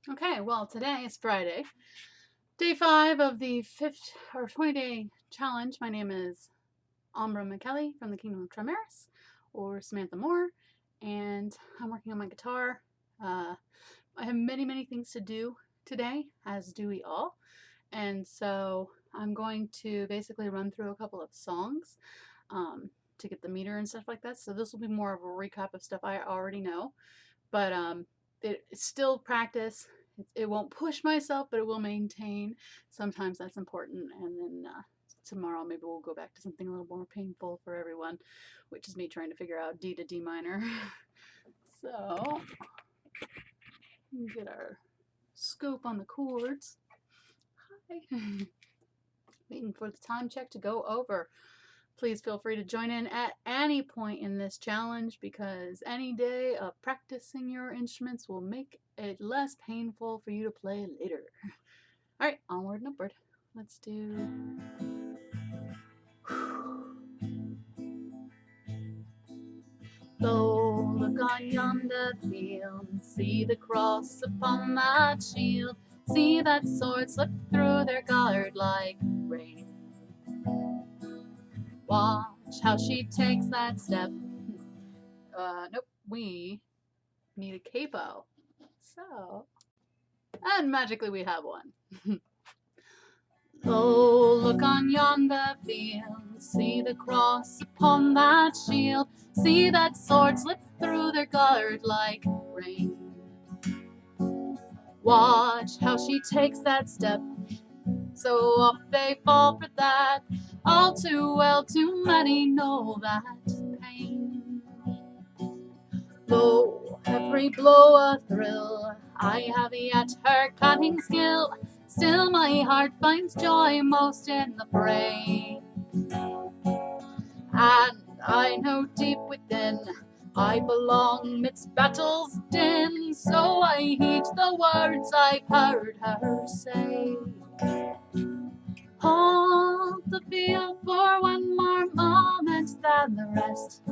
Okay, well, today is Friday, day 5 of the 20-day challenge. My name is Ambra McKelly from the Kingdom of Trimaris, or Samantha Moore, and I'm working on my guitar. I have many things to do today, as do we all, and so I'm going to basically run through a couple of songs to get the meter and stuff like that. So this will be more of a recap of stuff I already know, but it's still practice. It won't push myself, but it will maintain. Sometimes that's important. And then tomorrow maybe we'll go back to something a little more painful for everyone, which is me trying to figure out D to D minor. So get our scope on the chords. Hi. Waiting for the time check to go over. Please feel free to join in at any point in this challenge, because any day of practicing your instruments will make it less painful for you to play later. All right, onward and upward. Let's do... Lo, look on yonder field, see the cross upon that shield, see that sword slip through their guard like rain. Watch how she takes that step. Nope, we need a capo. So, and magically we have one. Oh, look on yonder field, see the cross upon that shield, see that sword slip through their guard like rain. Watch how she takes that step, so off they fall for that. All too well, too many know that pain. Lo, every blow a thrill, I have yet her cunning skill. Still my heart finds joy most in the fray. And I know deep within I belong midst battle's din, so I heed the words I've heard her say. Hold the field for one more moment than the rest.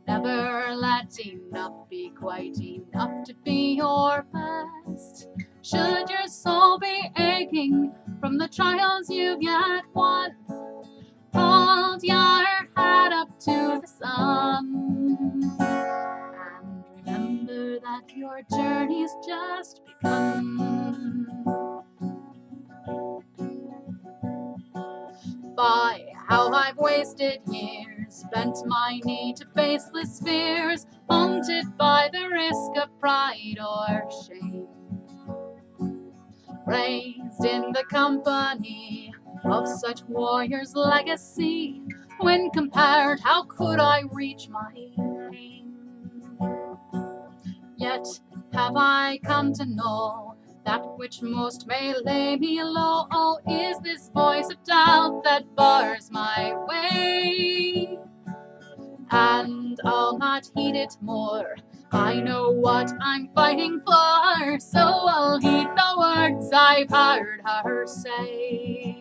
Never let enough be quite enough to be your best. Should your soul be aching from the trials you've yet won, hold your head up to the sun, and remember that your journey's just begun. By how I've wasted years, bent my knee to faceless fears, haunted by the risk of pride or shame. Raised in the company of such warriors' legacy, when compared, how could I reach my aim? Yet have I come to know that which most may lay me low. Oh, is this voice of doubt that bars my way? And I'll not heed it more. I know what I'm fighting for, so I'll heed the words I've heard her say.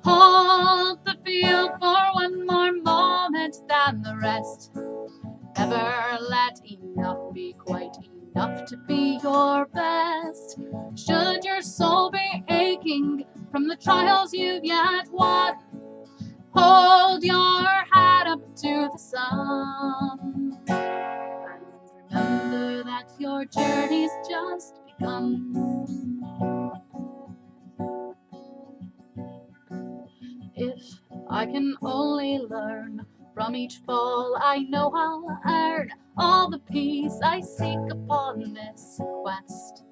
Hold the field for one more moment than the rest. Never let enough be quite enough to be your best. Should your soul be aching from the trials you've yet won, hold your head up to the sun, and remember that your journey's just begun. If I can only learn from each fall, I know I'll earn all the peace I seek upon this quest.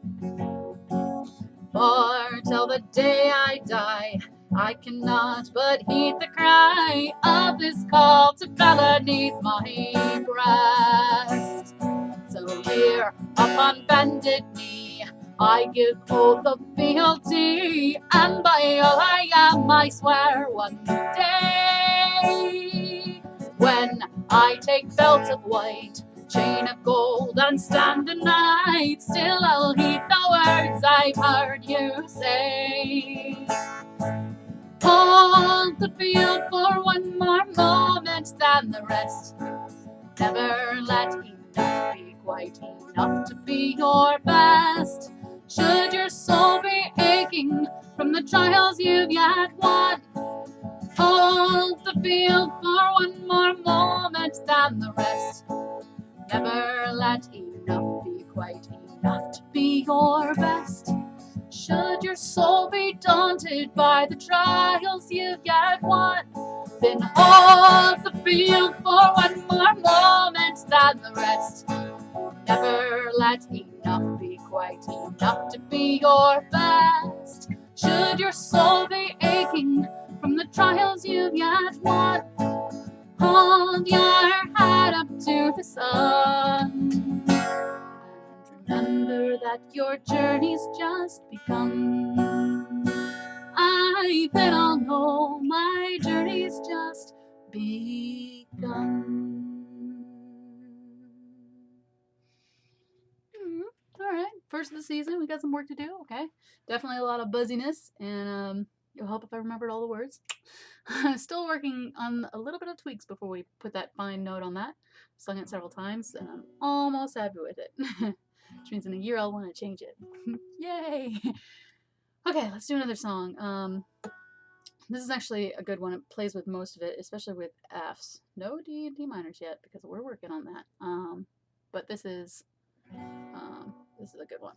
For till the day I die, I cannot but heed the cry of this call to battle 'neath my breast. So here, upon bended knee, I give oath of fealty, and by all I am, I swear one day, when I take belt of white, chain of gold, and stand a knight, still I'll heed the words I've heard you say. Hold the field for one more moment than the rest. Never let enough be quite enough to be your best? Should your soul be aching from the trials you've yet won, hold the field for one more moment than the rest. Never let enough be quite enough to be your best. Should your soul be daunted by the trials you've yet won, then hold the field for one more moment than the rest. Never let enough be quite enough to be your best. Should your soul be aching from the trials you've yet won, hold your head up to the sun, and remember that your journey's just begun. I bet I'll know my journey's just begun. All right, first of the season, we got some work to do. Okay, definitely a lot of buzziness, and it'll help if I remembered all the words. Still working on a little bit of tweaks before we put that fine note on that. Sung it several times, and I'm almost happy with it. Which means in a year I'll want to change it. Yay! Okay, let's do another song. This is actually a good one. It plays with most of it, especially with Fs. No D and D minors yet because we're working on that. But this is a good one.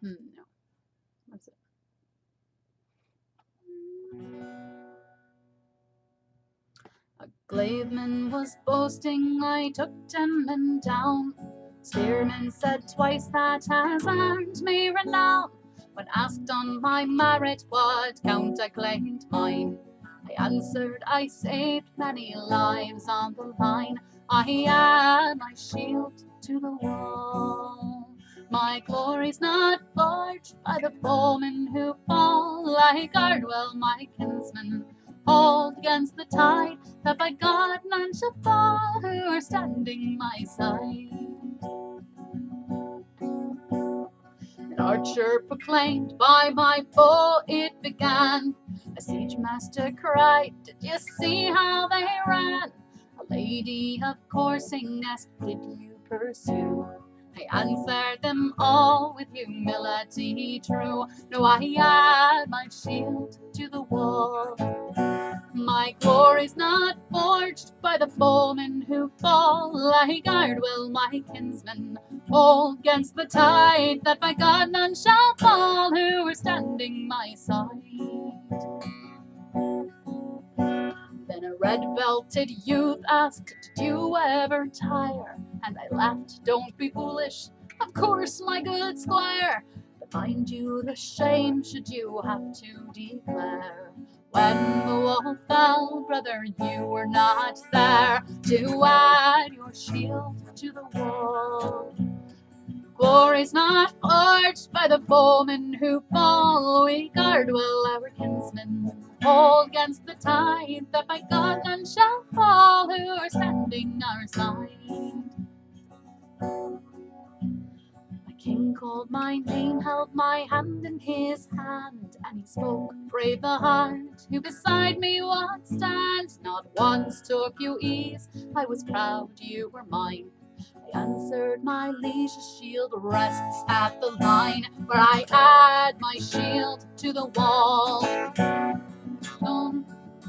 No. What's it? A glaveman was boasting, I took 10 men down. Spearman said twice, that has earned me renown. When asked on my merit what count I claimed mine, I answered, I saved many lives on the line. I add my shield to the wall. My glory's not forged by the foemen who fall. I guard well my kinsmen, hold against the tide, that by God none shall fall who are standing my side. An archer proclaimed, by my bow it began. A siege master cried, did you see how they ran? A lady of coursing asked, did you pursue? I answered them all with humility true. No, I add my shield to the wall. My glory's not forged by the foemen who fall. I guard well my kinsmen, hold against the tide, that by God none shall fall who are standing my side. Then a red-belted youth asked, did you ever tire? And I laughed, don't be foolish, of course, my good squire. But mind you, the shame should you have to declare. When the wall fell, brother, you were not there to add your shield to the wall. Glory's not forged by the foemen who fall. We guard well our kinsmen, hold against the tide, that by God none shall fall who are standing our side. My king called my name, held my hand in his hand, and he spoke, brave the heart, who beside me would stand. Not once took you ease, I was proud you were mine. I answered, my liege, shield rests at the line, where I add my shield to the wall.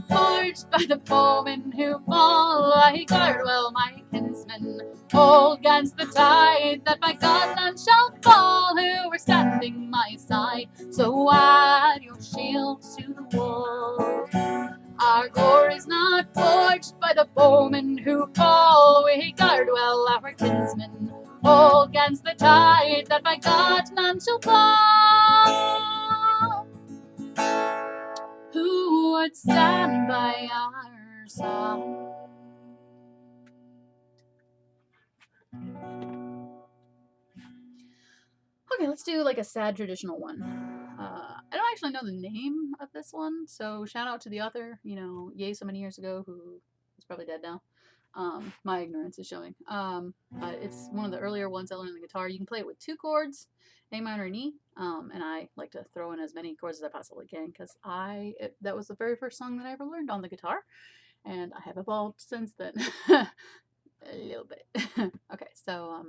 Forged by the foemen who fall, I guard well my kinsmen, hold against the tide, that by God none shall fall who are standing my side. So add your shield to the wall. Our glory's not forged by the foemen who fall. We guard well our kinsmen, hold against the tide, that by God none shall fall who would stand by our side. Okay, let's do like a sad traditional one. I don't actually know the name of this one, so shout out to the author, yay so many years ago, who is probably dead now. My ignorance is showing. But it's one of the earlier ones I learned on the guitar. You can play it with 2 chords, A minor and E. And I like to throw in as many chords as I possibly can because that was the very first song that I ever learned on the guitar, and I have evolved since then. A little bit. Okay, so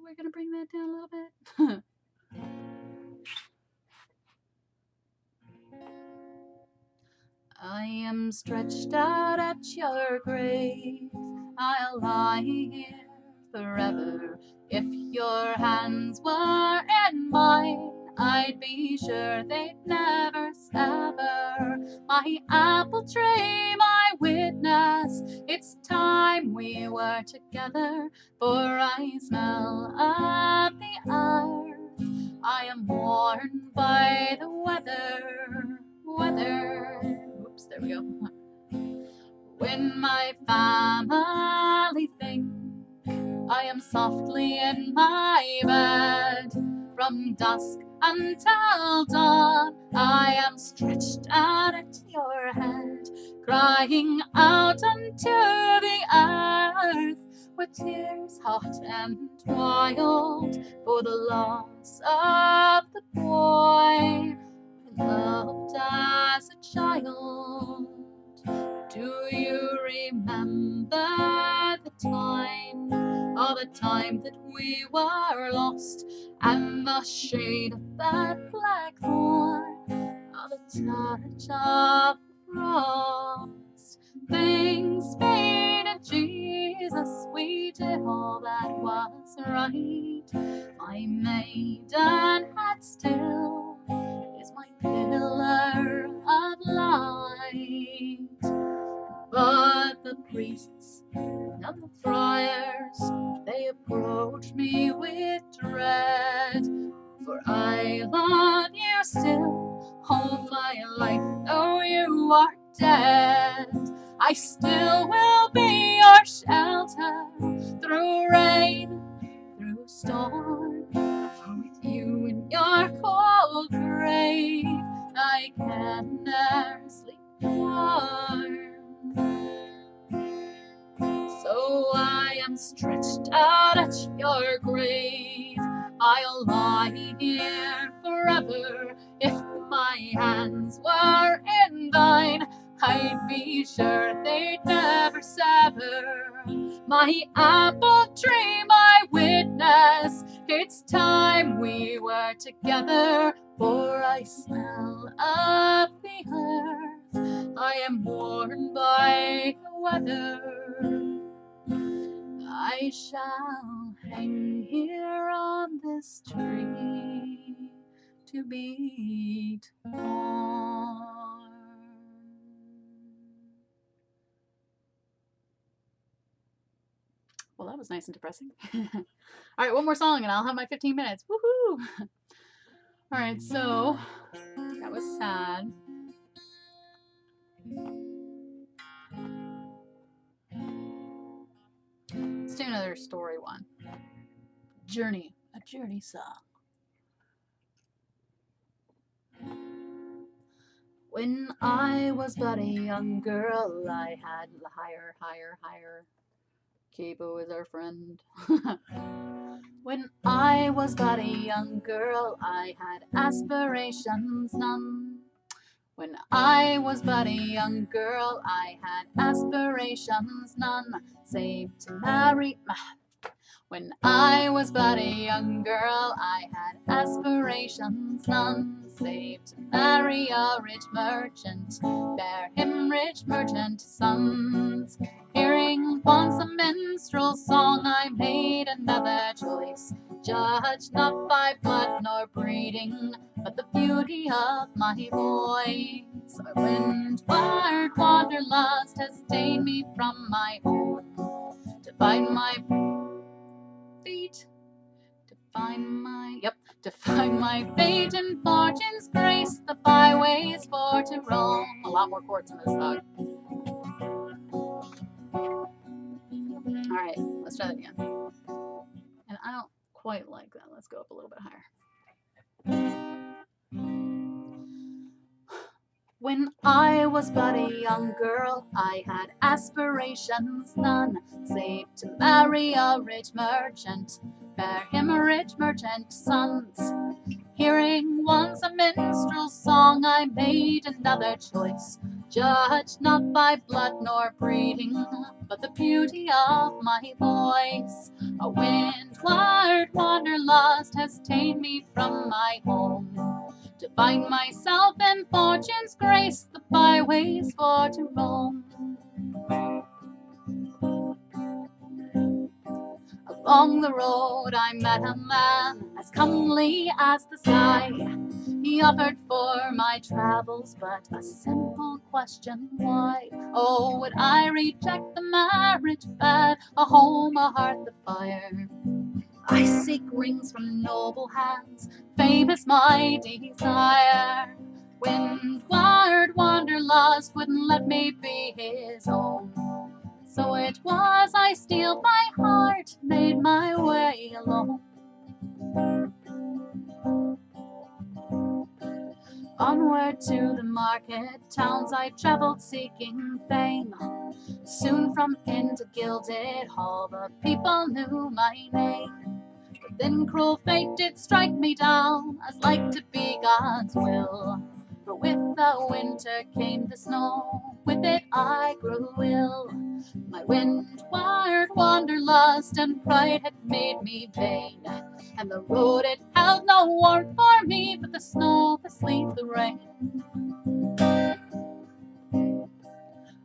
we're gonna bring that down a little bit. I am stretched out at your grave. I'll lie here forever. If your hands were in mine, I'd be sure they'd never sever. My apple tree, my witness, it's time we were together, for I smell of the earth. I am worn by the weather. Oops, there we go. When my family think I am softly in my bed, from dusk until dawn, I am stretched out at your head, crying out unto the earth, with tears hot and wild, for the loss of the boy I loved as a child. Do you remember the time, the time that we were lost, and the shade of that black thorn, the touch of frost? Thanks be to Jesus, we did all that was right. My maidenhead still is my pillar of light. But the priests and the friars, they approach me with dread, for I love you still, all my life, though you are dead. I still will be your shelter, through rain, through storm, for with you in your cold grave, I can never sleep warm. So I am stretched out at your grave. I'll lie here forever. If my hands were in thine, I'd be sure they'd never sever. My apple tree, my witness, it's time we were together, for I smell of the earth. I am worn by the weather. I shall hang here on this tree to be torn. Well, that was nice and depressing. All right, one more song and I'll have my 15 minutes. Woohoo! All right, so that was sad. Let's do another story one. Journey, a journey song. When I was but a young girl, I had higher. Kibo is our friend. When I was but a young girl, I had aspirations none. When I was but a young girl, I had aspirations none, save to marry. When I was but a young girl, I had aspirations none, save to marry a rich merchant, bear him rich merchant sons. Hearing once a minstrel song, I made another choice, judged not by blood nor breeding, but the beauty of my voice. A windward wanderlust has ta'en me from my home, to find my fate, to find my fate and fortune's grace, the byways for to roam. A lot more chords in this song. All right, let's try that again. And I don't quite like that. Let's go up a little bit higher. When I was but a young girl, I had aspirations none, save to marry a rich merchant, bear him rich merchant sons. Hearing once a minstrel's song, I made another choice, judged not by blood nor breeding, but the beauty of my voice. A windward wanderlust has ta'en me from my home, to find myself in fortune's grace, the byways for to roam. Along the road I met a man as comely as the sky. He offered for my travels but a simple question, why? Oh, would I reject the marriage bed, a home, a hearth, the fire? I seek rings from noble hands, fame is my desire. Windward wanderlust wouldn't let me be his own, so it was I steeled my heart, made my way alone. Onward to the market towns I travelled seeking fame. Soon from inn to gilded hall the people knew my name. But then cruel fate did strike me down, as like to be God's will. For with the winter came the snow, with it I grew ill. My windward wanderlust and pride had made me vain, and the road it held no warmth for me, but the snow, the sleet, the rain.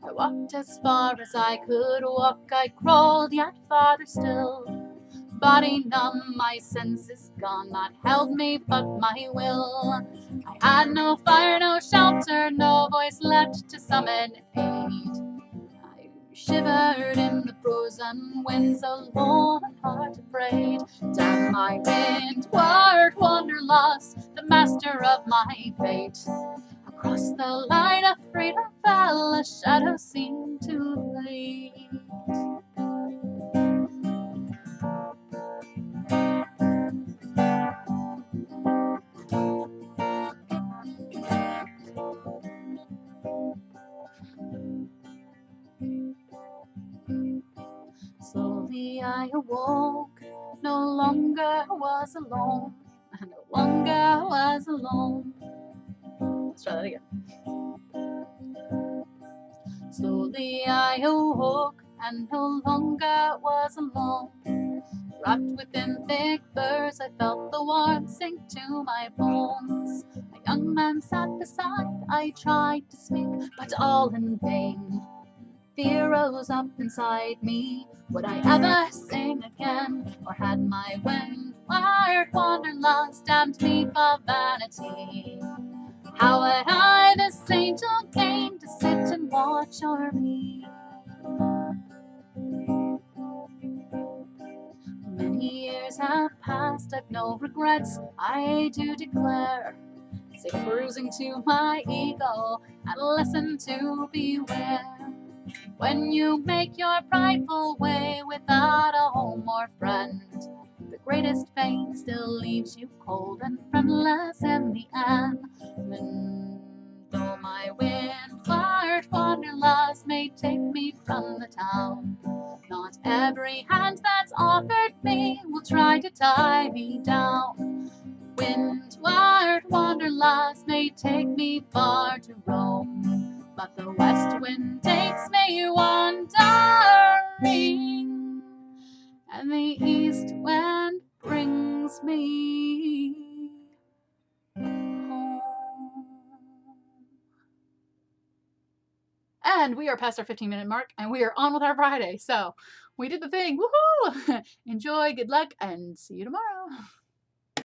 I walked as far as I could walk, I crawled yet farther still. Body numb, my senses gone, naught held me but my will. I had no fire, no shelter, no voice left to summon aid. I shivered in the frozen winds, alone and heart afraid. Damn my windward wanderlust, the master of my fate. Across the line of freedom fell, a shadow seemed to lead. Slowly I awoke, no longer was alone, no longer was alone. Let's try that again. Slowly I awoke, and no longer was alone. Wrapped within thick furs, I felt the warmth sink to my bones. A young man sat beside, I tried to speak, but all in vain. Fear rose up inside me, would I ever sing again? Or had my windward wanderlust damned me for vanity? How had I this angel gained to sit and watch o'er me? Many years have passed, I've no regrets, I do declare, save cruising to my ego and listen to beware. When you make your prideful way without a home or friend, the greatest fame still leaves you cold and friendless in the end. And though my windward wanderlust may take me from the town, not every hand that's offered me will try to tie me down. Windward wanderlust may take me far to roam, but the west wind takes me wandering, and the east wind brings me home. And we are past our 15-minute mark, and we are on with our Friday. So we did the thing. Woohoo! Enjoy, good luck, and see you tomorrow.